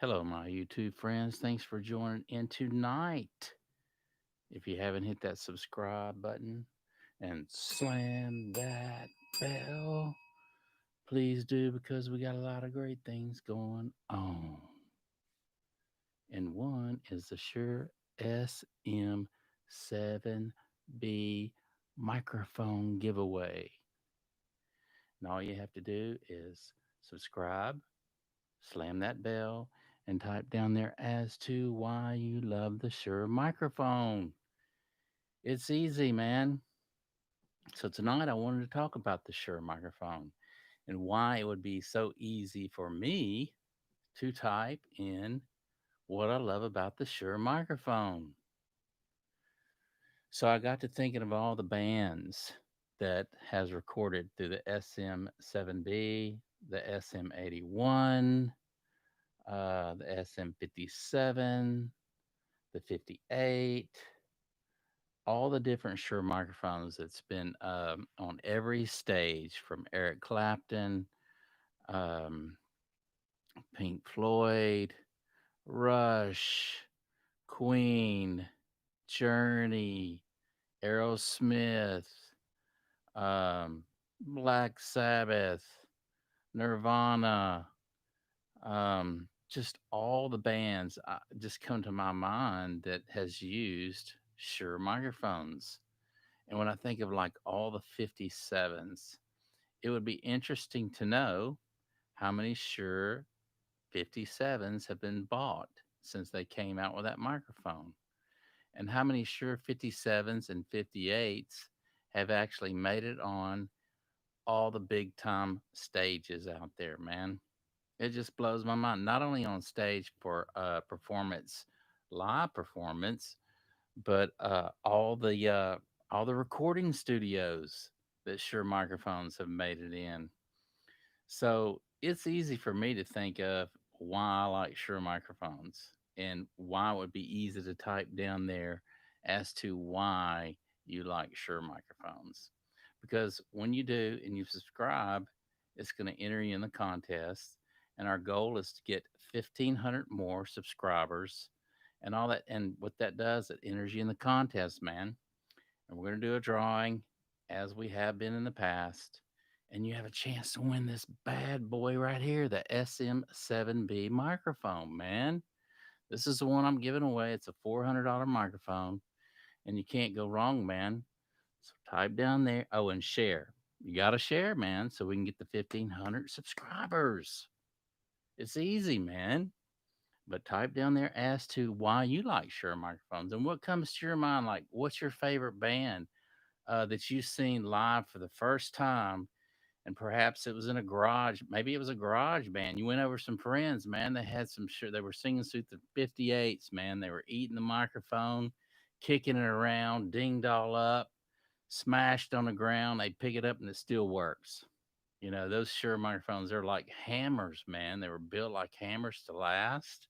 Hello, my YouTube friends. Thanks for joining in tonight. If you haven't hit that subscribe button and slam that bell, please do because we got a lot of great things going on. And one is the Shure SM7B microphone giveaway. And all you have to do is subscribe, slam that bell, and type down there as to why you love the Shure microphone. It's easy, man. So tonight I wanted to talk about the Shure microphone and why it would be so easy for me to type in what I love about the Shure microphone. So I got to thinking of all the bands that has recorded through the SM7B, the SM81, the SM57, the 58, all the different Shure microphones that's been on every stage from Eric Clapton, um, Pink Floyd, Rush, Queen, Journey, Aerosmith, um, Black Sabbath, Nirvana, just all the bands just come to my mind that has used Shure microphones. And when I think of like all the 57s, it would be interesting to know how many Shure 57s have been bought since they came out with that microphone, and how many Shure 57s and 58s have actually made it on all the big time stages out there, man. It just blows my mind. Not only on stage for performance, live performance, but all the recording studios that Shure microphones have made it in. So it's easy for me to think of why I like Shure microphones and why it would be easy to type down there as to why you like Shure microphones. Because when you do and you subscribe, it's going to enter you in the contest. And our goal is to get 1,500 more subscribers and all that. And what that does, it enters you in the contest, man. And we're going to do a drawing as we have been in the past. And you have a chance to win this bad boy right here, the SM7B microphone, man. This is the one I'm giving away. It's a $400 microphone, and you can't go wrong, man. So type down there. Oh, and share. You got to share, man, so we can get the 1,500 subscribers. It's easy, man. But type down there as to why you like Shure microphones and what comes to your mind. Like, what's your favorite band that you've seen live for the first time? And perhaps it was in a garage. Maybe it was a garage band. You went over some friends, man. They had some They were singing through the 58s, man. They were eating the microphone, kicking it around, dinged all up, smashed on the ground. They pick it up and it still works. You know, those Shure microphones, they're like hammers, man. They were built like hammers to last.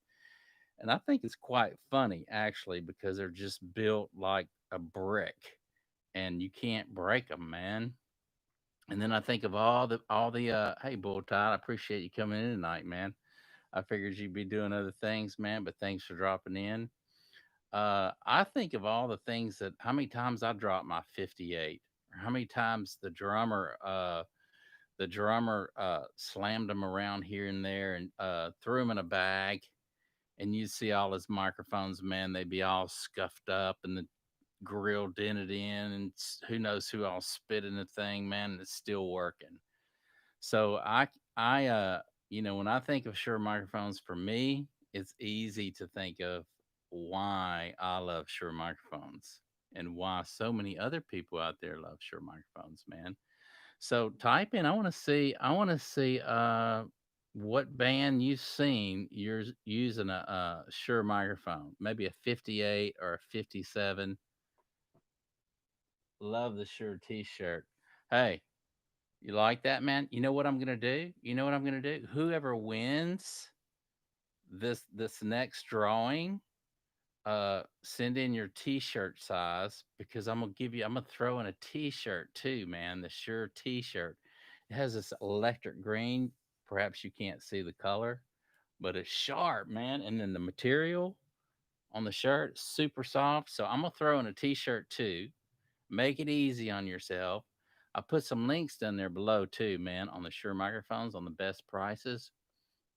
And I think it's quite funny, actually, because they're just built like a brick and you can't break them, man. And then I think of all the hey Bull Tide, I appreciate you coming in tonight, man. I figured you'd be doing other things, man, but thanks for dropping in. I think of all the things that how many times I dropped my 58, or how many times the drummer slammed them around here and there and threw them in a bag, and you see all his microphones, man, they'd be all scuffed up and the grill dented in, and who knows who all spit in the thing, man, and it's still working. So when I think of Shure microphones, for me, it's easy to think of why I love Shure microphones and why so many other people out there love Shure microphones, man. So type in. I want to see what band you've seen you're using a Shure microphone, maybe a 58 or a 57. Love the Shure t-shirt. Hey, you like that, man? You know what I'm gonna do? You know what I'm gonna do? Whoever wins this next drawing, send in your t-shirt size because I'm gonna throw in a t-shirt too, man. The Shure t-shirt. It has this electric green. Perhaps you can't see the color, but it's sharp, man. And then the material on the shirt, super soft. So I'm gonna throw in a t-shirt too. Make it easy on yourself. I put some links down there below too, man, on the Shure microphones on the best prices.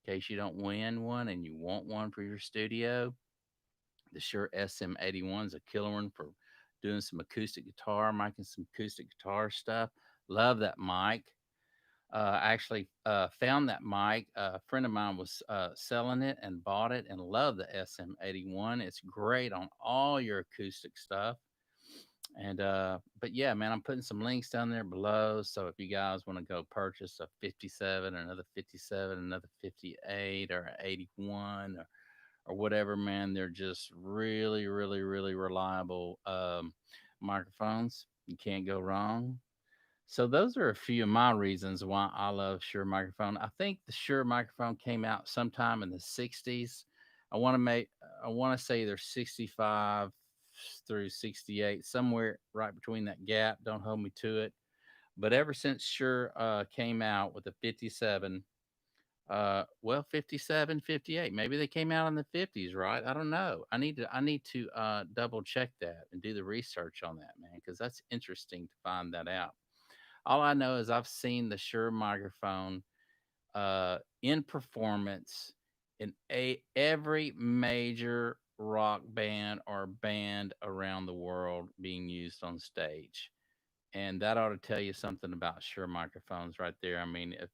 In case you don't win one and you want one for your studio, the Shure SM81 is a killer one for doing some acoustic guitar, making some acoustic guitar stuff. Love that mic. I actually found that mic. A friend of mine was selling it and bought it and loved the SM81. It's great on all your acoustic stuff. And but yeah, man, I'm putting some links down there below. So if you guys want to go purchase a 57 or another 57, another 58 or 81 or whatever, man, they're just really, really, really reliable microphones. You can't go wrong. So those are a few of my reasons why I love Shure microphone. I think the Shure microphone came out sometime in the 60s. I want to make I want to say they're 65 through 68, somewhere right between that gap. Don't hold me to it. But ever since Shure came out with the 57, well, 57, 58, maybe they came out in the 50s, right? I don't know. I need to double check that and do the research on that, man, because that's interesting to find that out. All I know is I've seen the Shure microphone in performance in every major rock band or band around the world being used on stage. And that ought to tell you something about Shure microphones right there. I mean, if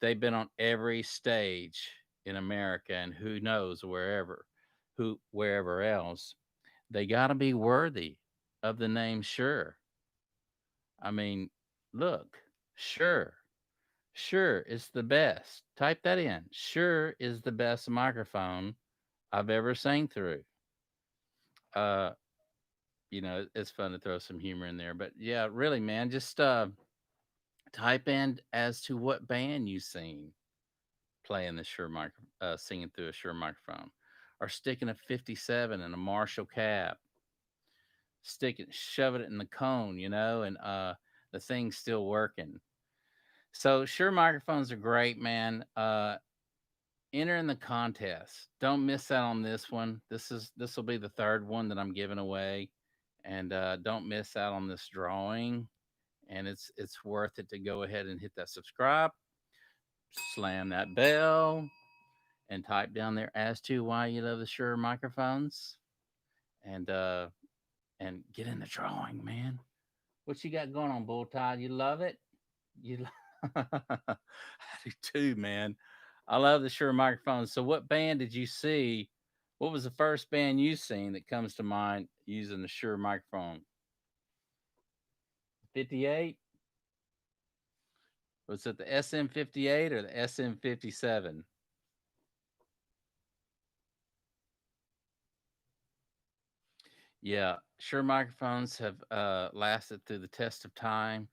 they've been on every stage in America and who knows wherever else, they got to be worthy of the name Shure. I mean, look, Shure. Sure is the best. Type that in. Sure is the best microphone I've ever sang through. Uh, it's fun to throw some humor in there, but yeah, really, man, just type in as to what band you sing playing the singing through a Shure microphone, or sticking a 57 in a Marshall cab, shoving it in the cone, and the thing's still working. So Shure microphones are great, man. Enter in the contest. Don't miss out on this one. This will be the third one that I'm giving away, and don't miss out on this drawing. And it's worth it to go ahead and hit that subscribe, slam that bell, and type down there as to why you love the Shure microphones, and get in the drawing, man. What you got going on, Bull Tide? You love it? I do too, man. I love the Shure microphones. So, what band did you see? What was the first band you seen that comes to mind using the Shure microphone? 58? Was it the SM58 or the SM57? Yeah, Shure microphones have lasted through the test of time,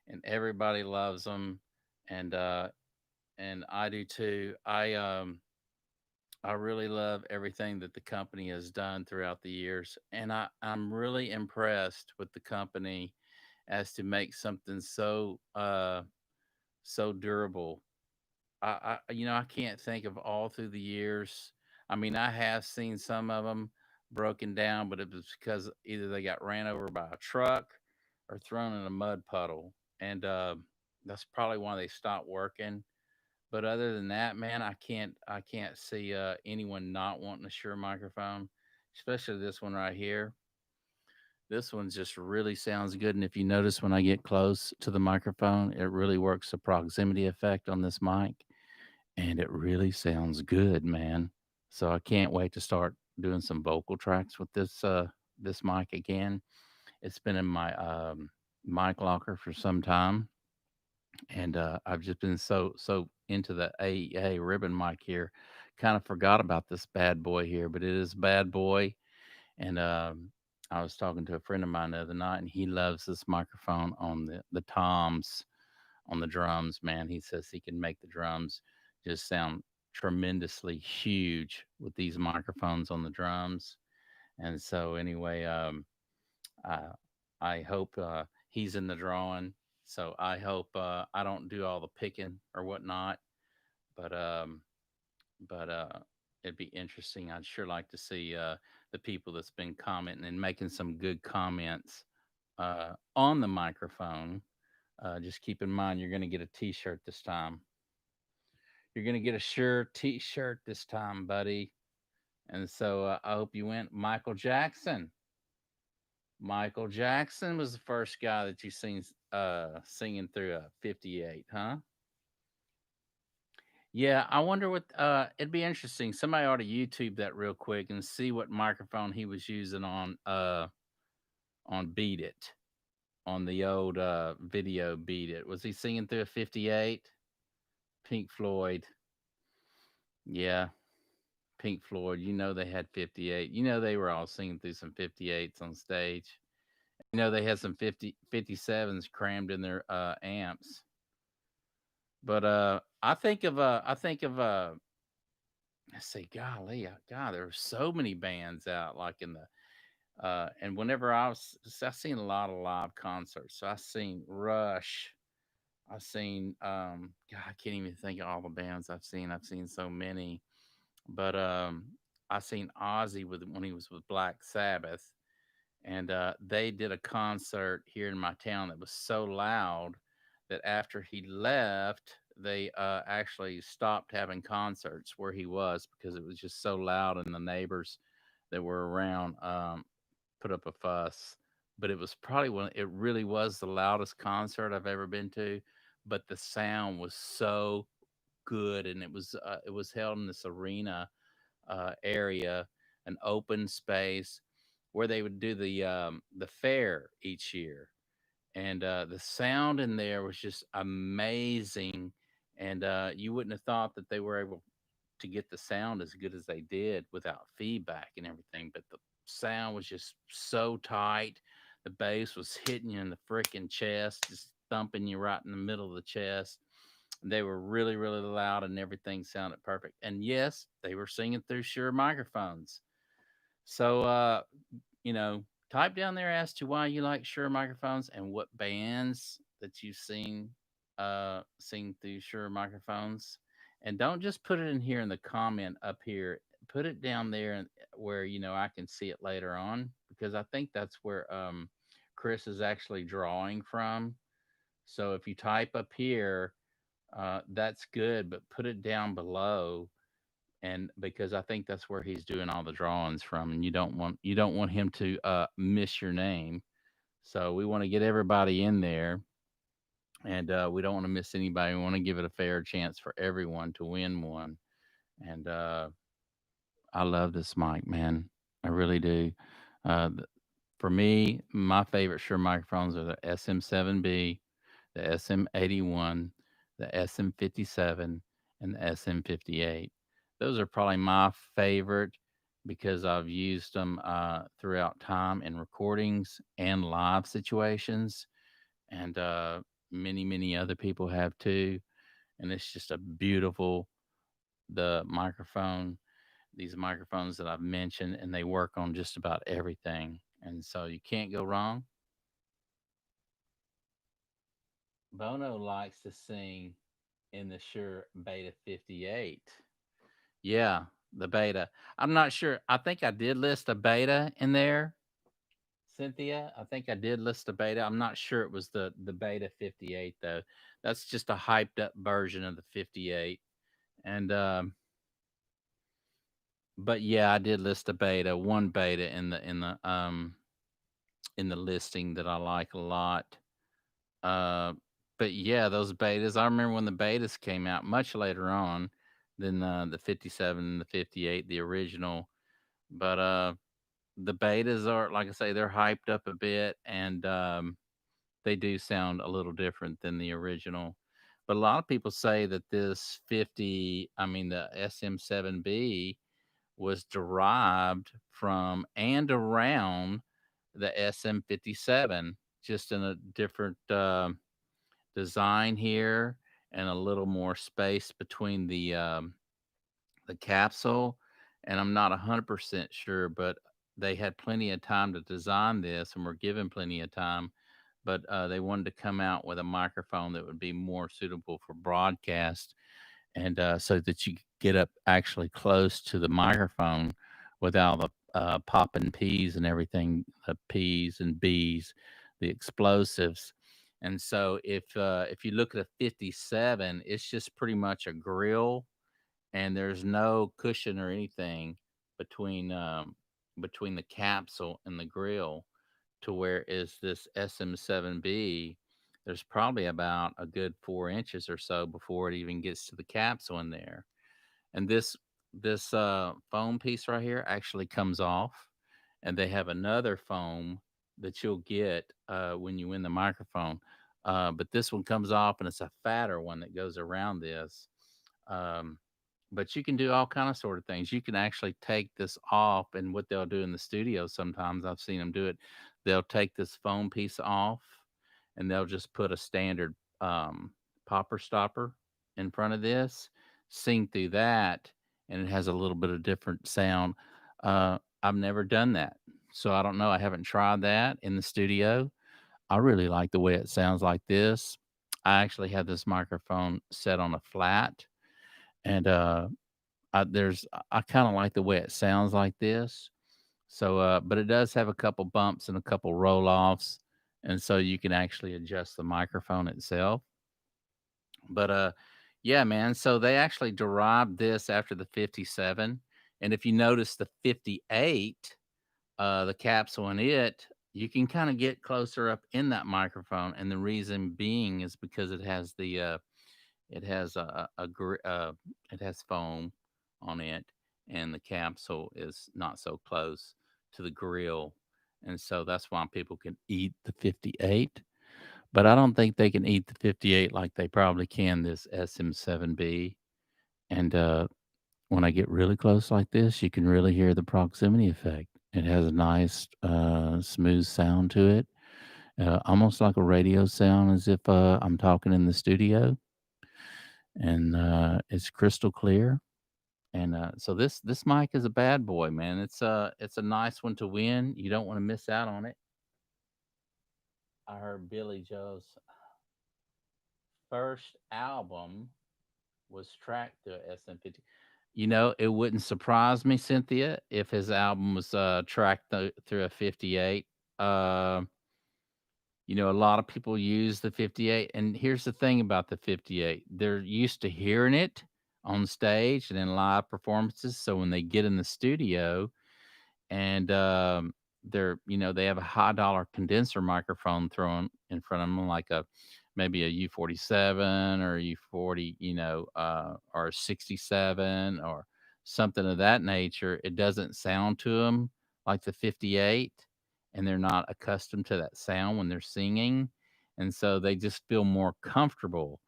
and everybody loves them, and I do too. I really love everything that the company has done throughout the years, and I'm really impressed with the company as to make something so durable. I can't think of all through the years. I mean, I have seen some of them broken down, but it was because either they got ran over by a truck or thrown in a mud puddle, and that's probably why they stopped working. But other than that, man, I can't see anyone not wanting a Shure microphone, especially this one right here. This one just really sounds good, and if you notice when I get close to the microphone, it really works the proximity effect on this mic, and it really sounds good, man. So I can't wait to start doing some vocal tracks with this mic again. It's been in my mic locker for some time, and I've just been so into the AEA ribbon mic here. Kind of forgot about this bad boy here, but it is a bad boy. And I was talking to a friend of mine the other night, and he loves this microphone on the toms on the drums. Man, he says he can make the drums just sound tremendously huge with these microphones on the drums. And so anyway, I I hope he's in the drawing. So I hope I don't do all the picking or whatnot. But but it'd be interesting. I'd sure like to see the people that's been commenting and making some good comments on the microphone. Just keep in mind, you're going to get a T-shirt this time. You're going to get a Shure T-shirt this time, buddy. And so I hope you went. Michael Jackson. Michael Jackson was the first guy that you seen singing through a 58, huh? Yeah, I wonder what it'd be interesting. Somebody ought to YouTube that real quick and see what microphone he was using on Beat It, on the old video Beat It. Was he singing through a 58? Pink Floyd. Yeah, Pink Floyd. You know they had 58. You know they were all singing through some 58s on stage. You know they had some 57s crammed in their amps. But I say, golly, God, there were so many bands out, like in the and whenever I seen a lot of live concerts. So I seen Rush. I seen God, I can't even think of all the bands I've seen. I've seen so many, but I seen Ozzy with when he was with Black Sabbath, and they did a concert here in my town that was so loud that after he left, they actually stopped having concerts where he was because it was just so loud, and the neighbors that were around put up a fuss. But it was probably one. It really was the loudest concert I've ever been to, but the sound was so good, and it was held in this arena area, an open space where they would do the fair each year, and the sound in there was just amazing, and you wouldn't have thought that they were able to get the sound as good as they did without feedback and everything, but the sound was just so tight. The bass was hitting you in the freaking chest, just thumping you right in the middle of the chest. They were really, really loud, and everything sounded perfect. And yes, they were singing through Shure microphones. So, type down there as to why you like Shure microphones and what bands that you've seen sing through Shure microphones. And don't just put it in here in the comment up here. Put it down there where I can see it later on, because I think that's where Chris is actually drawing from. So if you type up here, that's good, but put it down below, and because I think that's where he's doing all the drawings from, and you don't want him to miss your name. So we want to get everybody in there, and we don't want to miss anybody. We want to give it a fair chance for everyone to win one. And I love this mic, man. I really do. Th- for me, my favorite Shure microphones are the SM7B, the SM81, the SM57, and the SM58. Those are probably my favorite because I've used them throughout time in recordings and live situations, and many, many other people have too. And it's just a beautiful the microphone. These microphones that I've mentioned, and they work on just about everything, and so you can't go wrong. Bono likes to sing in the Shure Beta 58. Yeah, the Beta. I'm not sure. I think I did list a Beta in there, Cynthia. I think I did list a Beta. I'm not sure it was the Beta 58 though. That's just a hyped up version of the 58. And but yeah, I did list a Beta, one Beta in the listing that I like a lot. Uh, but yeah, those betas. I remember when the betas came out much later on than the 57 and the 58, the original. But the betas are, like I say, they're hyped up a bit, and they do sound a little different than the original. But a lot of people say that this 50, I mean, the SM7B was derived from and around the SM57, just in a different design here and a little more space between the capsule. And I'm not 100% sure, but they had plenty of time to design this and were given plenty of time. But they wanted to come out with a microphone that would be more suitable for broadcast, and so that you get up actually close to the microphone with all the popping P's and everything, the P's and B's, the explosives. And so if you look at a 57, it's just pretty much a grill, and there's no cushion or anything between between the capsule and the grill. To where is this SM7B? There's probably about a good 4 inches or so before it even gets to the capsule in there. And this foam piece right here actually comes off, and they have another foam that you'll get when you win the microphone. But this one comes off, and it's a fatter one that goes around this. Um, but you can do all kind of sort of things. You can actually take this off, and what they'll do in the studio sometimes, I've seen them do it. They'll take this foam piece off, and they'll just put a standard popper stopper in front of this, sing through that, and it has a little bit of different sound. I've never done that, so I don't know. I haven't tried that in the studio. I really like the way it sounds like this. I actually have this microphone set on a flat, and I kind of like the way it sounds like this. So, but it does have a couple bumps and a couple roll offs, and so you can actually adjust the microphone itself. But yeah, man. So they actually derived this after the 57, and if you notice the 58, the capsule in it, you can kind of get closer up in that microphone, and the reason being is because it has it has foam on it, and the capsule is not so close to the grill, and so that's why people can eat the 58. But I don't think they can eat the 58 like they probably can this SM7B. And when I get really close like this, you can really hear the proximity effect. It has a nice, smooth sound to it, almost like a radio sound, as if I'm talking in the studio, and it's crystal clear. And so this mic is a bad boy, man. It's a nice one to win. You don't want to miss out on it. I heard Billy Joe's first album was tracked to SM50. It wouldn't surprise me, Cynthia, if his album was tracked through a 58. Uh, a lot of people use the 58, and here's the thing about the 58: they're used to hearing it on stage and in live performances. So when they get in the studio, and they have a high dollar condenser microphone thrown in front of them, like a maybe a U47 or a U40, or a 67 or something of that nature. It doesn't sound to them like the 58, and they're not accustomed to that sound when they're singing, and so they just feel more comfortable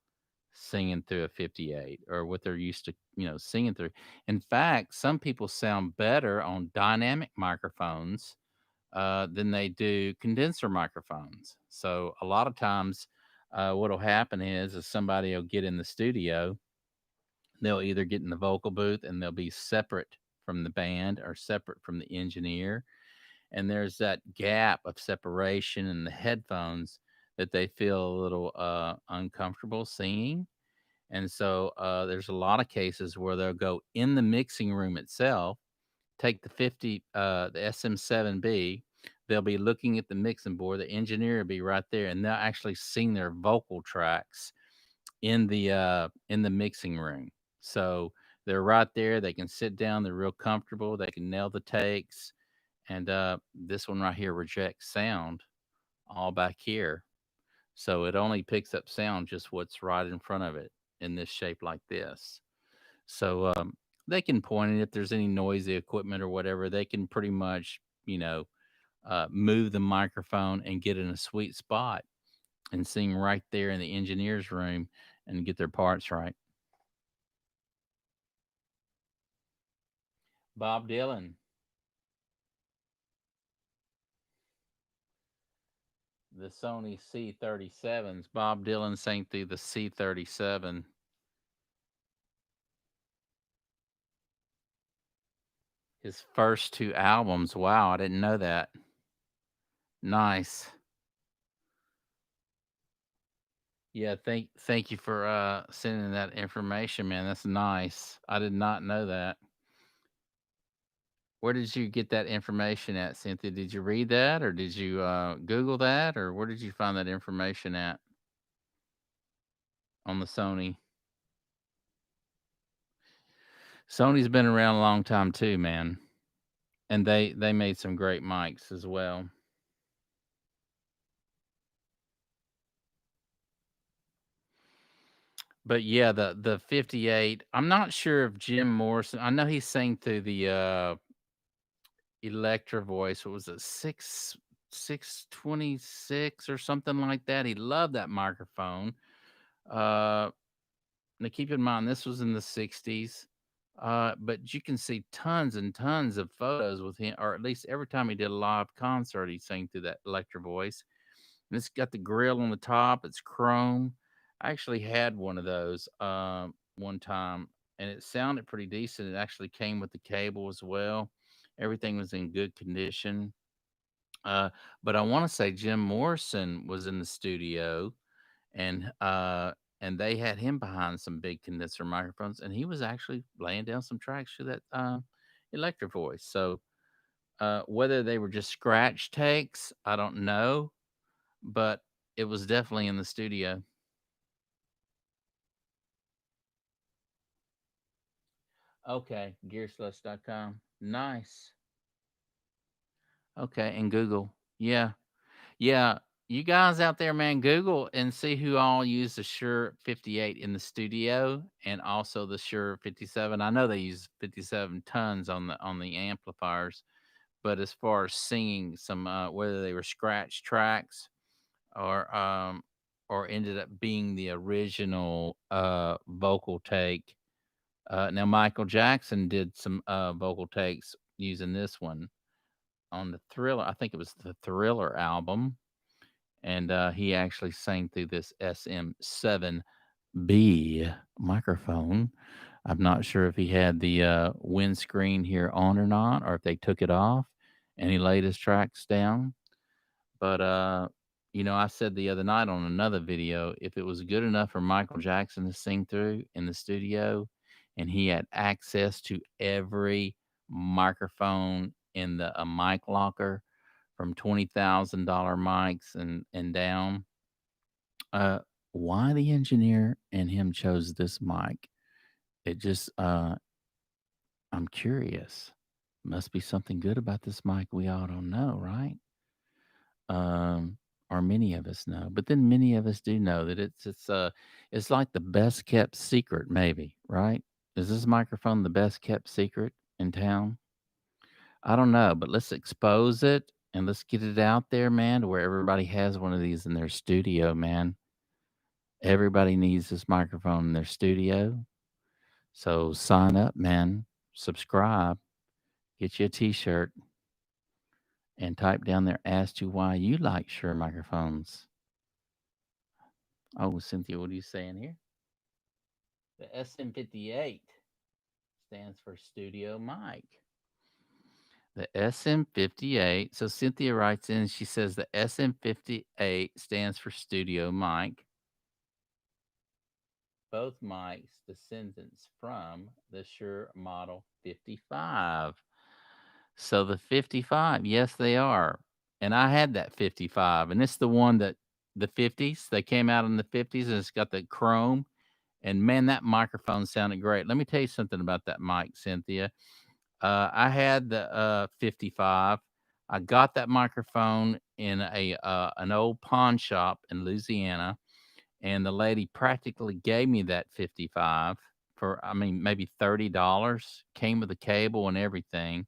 singing through a 58, or what they're used to, singing through. In fact, some people sound better on dynamic microphones than they do condenser microphones. So a lot of times, what'll happen is somebody will get in the studio, they'll either get in the vocal booth and they'll be separate from the band or separate from the engineer, and there's that gap of separation in the headphones that they feel a little uncomfortable singing. And so there's a lot of cases where they'll go in the mixing room itself, take the SM7B. They'll be looking at the mixing board. The engineer will be right there, and they'll actually sing their vocal tracks in the mixing room. So they're right there. They can sit down. They're real comfortable. They can nail the takes. And this one right here rejects sound all back here, so it only picks up sound just what's right in front of it in this shape like this. So they can point it if there's any noisy equipment or whatever. They can pretty much, move the microphone and get in a sweet spot and sing right there in the engineer's room and get their parts right. Bob Dylan, the Sony C37s. Bob Dylan sang through the C37. His first two albums. Wow, I didn't know that. Nice. Yeah, thank you for sending that information, man. That's nice. I did not know that. Where did you get that information at, Cynthia? Did you read that or did you Google that or where did you find that information at on the Sony? Sony's been around a long time too, man. And they made some great mics as well. But yeah, the 58, I'm not sure if Jim Morrison, I know he sang through the Electra voice. What was it? 626 or something like that. He loved that microphone. Uh Now keep in mind this was in the 60s. But you can see tons and tons of photos with him, or at least every time he did a live concert, he sang through that Electra voice. And it's got the grill on the top, it's chrome. I actually had one of those one time and it sounded pretty decent. It actually came with the cable as well. Everything was in good condition. Uh, but I want to say Jim Morrison was in the studio and they had him behind some big condenser microphones, and he was actually laying down some tracks to that electric voice. So whether they were just scratch takes, I don't know, but it was definitely in the studio. Okay, gearslush.com. Nice. Okay, and Google. Yeah. Yeah, you guys out there, man, Google and see who all use the Shure 58 in the studio and also the Shure 57. I know they use 57 tons on the amplifiers, but as far as singing some whether they were scratch tracks or or ended up being the original vocal take. Now Michael Jackson did some vocal takes using this one on the Thriller. I think it was the Thriller album and he actually sang through this SM7B microphone. I'm not sure if he had the windscreen here on or not, or if they took it off and he laid his tracks down. But I said the other night on another video, if it was good enough for Michael Jackson to sing through in the studio, and he had access to every microphone in the a mic locker from $20,000 mics and down. Uh, why the engineer and him chose this mic? It just I'm curious. Must be something good about this mic we all don't know, right? Or many of us know. But then many of us do know that it's like the best kept secret, maybe, right? Is this microphone the best kept secret in town? I don't know, but let's expose it and let's get it out there, man, to where everybody has one of these in their studio, man. Everybody needs this microphone in their studio. So sign up, man. Subscribe. Get you a t-shirt and type down there as to why you like Shure microphones. Oh, Cynthia, what are you saying here? The SM58 stands for studio mic. The SM58. So Cynthia writes in, she says the SM58 stands for studio mic. Both mics descendants from the Shure Model 55. So the 55, yes, they are. And I had that 55, and it's the one that the 50s, they came out in the 50s, and it's got the chrome. And man, that microphone sounded great. Let me tell you something about that mic, Cynthia. I had the 55. I got that microphone in a an old pawn shop in Louisiana, and the lady practically gave me that 55 for, I mean, maybe $30. Came with a cable and everything.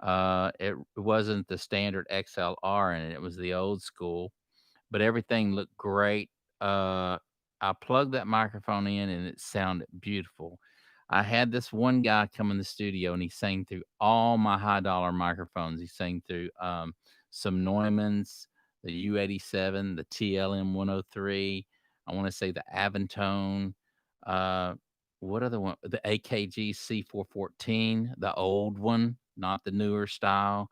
It wasn't the standard XLR in it. It was the old school, but everything looked great. I plugged that microphone in and it sounded beautiful. I had this one guy come in the studio and he sang through all my high dollar microphones. He sang through some Neumanns, the U87, the TLM 103. I want to say the Aventone. Uh, what other one? The AKG C414, the old one, not the newer style.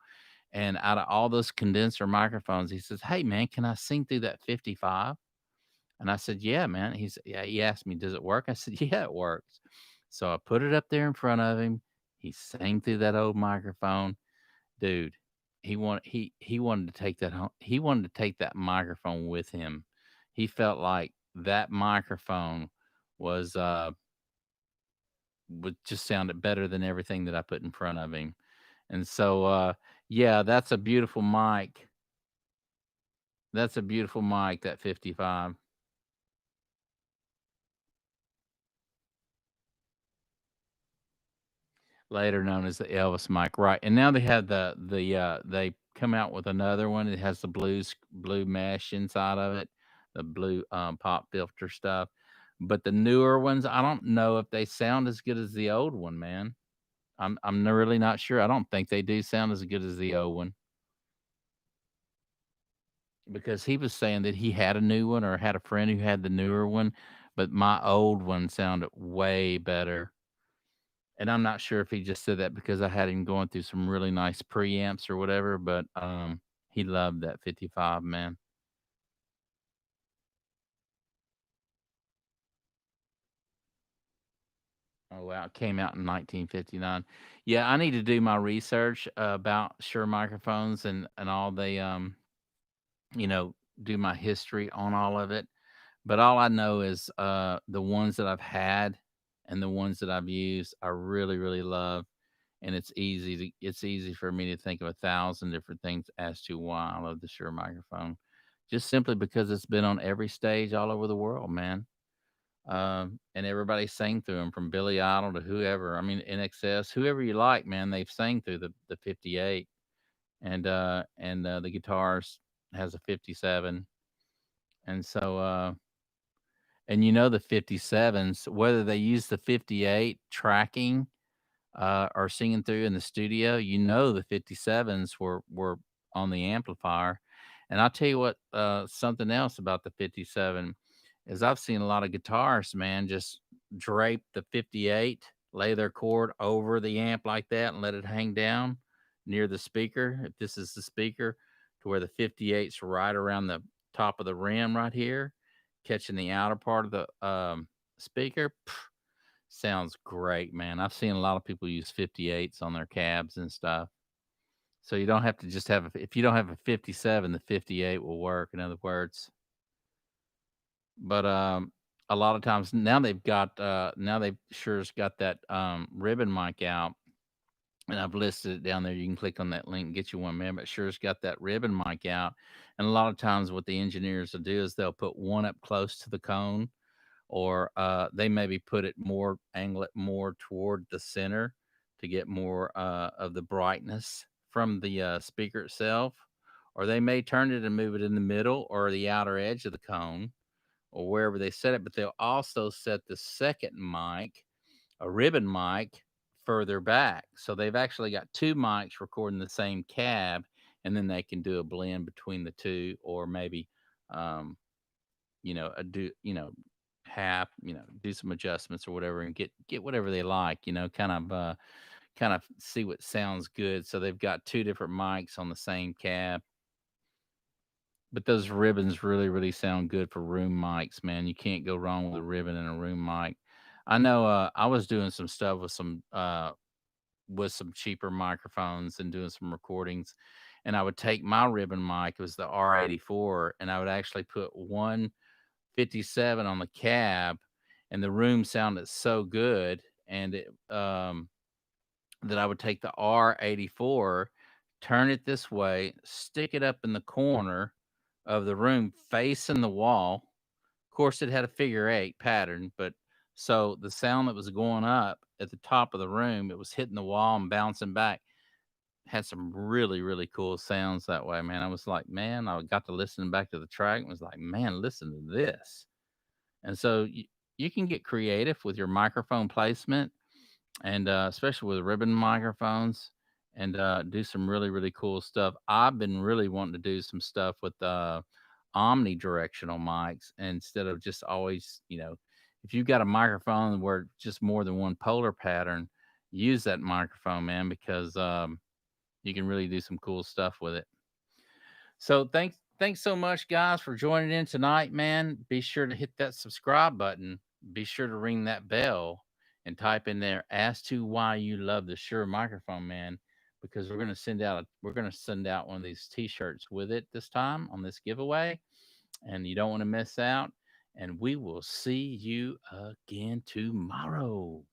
And out of all those condenser microphones, he says, "Hey man, can I sing through that 55?" And I said, "Yeah, man." Yeah, he asked me, "Does it work?" I said, "Yeah, it works." So I put it up there in front of him. He sang through that old microphone. Dude, he wanted to take that home. He wanted to take that microphone with him. He felt like that microphone was would just sounded better than everything that I put in front of him. And so yeah, that's a beautiful mic. That's a beautiful mic, that 55. Later known as the Elvis mic, right? And now they have they come out with another one. It has the blue mesh inside of it, the blue pop filter stuff. But the newer ones, I don't know if they sound as good as the old one, man. Really not sure. I don't think they do sound as good as the old one because he was saying that he had a new one or had a friend who had the newer one, but my old one sounded way better. And I'm not sure if he just said that because I had him going through some really nice preamps or whatever, but, he loved that 55, man. Oh, wow, it came out in 1959. Yeah, I need to do my research about Shure microphones and all they, you know, do my history on all of it. But all I know is, the ones that I've had and the ones that I've used, I really, really love. And it's easy for me to think of 1,000 different things as to why I love the Shure microphone. Just simply because it's been on every stage all over the world, man. And everybody sang through them from Billy Idol to whoever. I mean, NXS, whoever you like, man, they've sang through the 58. And the guitars has a 57. And so, and you know, the 57s, whether they use the 58 tracking are singing through in the studio, you know the 57s were on the amplifier. And I'll tell you what, something else about the 57 is I've seen a lot of guitarists, man, just drape the 58, lay their cord over the amp like that and let it hang down near the speaker. If this is the speaker, to where the 58's right around the top of the rim right here, catching the outer part of the speaker. Sounds great, man. I've seen a lot of people use 58s on their cabs and stuff. So you don't have to just have if you don't have a 57, the 58 will work, in other words. But a lot of times now they've sure's got that ribbon mic out, and I've listed it down there. You can click on that link and get you one, man. But sure's got that ribbon mic out. And a lot of times what the engineers will do is they'll put one up close to the cone, or they maybe put it more angle it more toward the center to get more of the brightness from the speaker itself, or they may turn it and move it in the middle or the outer edge of the cone or wherever they set it. But they'll also set the second mic, a ribbon mic, further back, so they've actually got two mics recording the same cab, and then they can do a blend between the two, or maybe um, half, do some adjustments or whatever and get whatever they like, kind of see what sounds good. So they've got two different mics on the same cab. But those ribbons really, really sound good for room mics, man. You can't go wrong with a ribbon and a room mic. I know I was doing some stuff with some cheaper microphones and doing some recordings. And I would take my ribbon mic, it was the R84, and I would actually put one 57 on the cab, and the room sounded so good, and that I would take the R84, turn it this way, stick it up in the corner of the room facing the wall. Of course, it had a figure eight pattern, but so the sound that was going up at the top of the room, it was hitting the wall and bouncing back. Had some really, really cool sounds that way, man. I was like, man, I got to listen back to the track and was like, man, listen to this. And so you can get creative with your microphone placement, and especially with ribbon microphones, and do some really, really cool stuff. I've been really wanting to do some stuff with omnidirectional mics instead of just always, if you've got a microphone where just more than one polar pattern, use that microphone, man, because you can really do some cool stuff with it. So Thanks so much, guys, for joining in tonight, man. Be sure to hit that subscribe button. Be sure to ring that bell and type in there as to why you love the Shure microphone, man. Because we're gonna send out one of these T-shirts with it this time on this giveaway, and you don't want to miss out. And we will see you again tomorrow.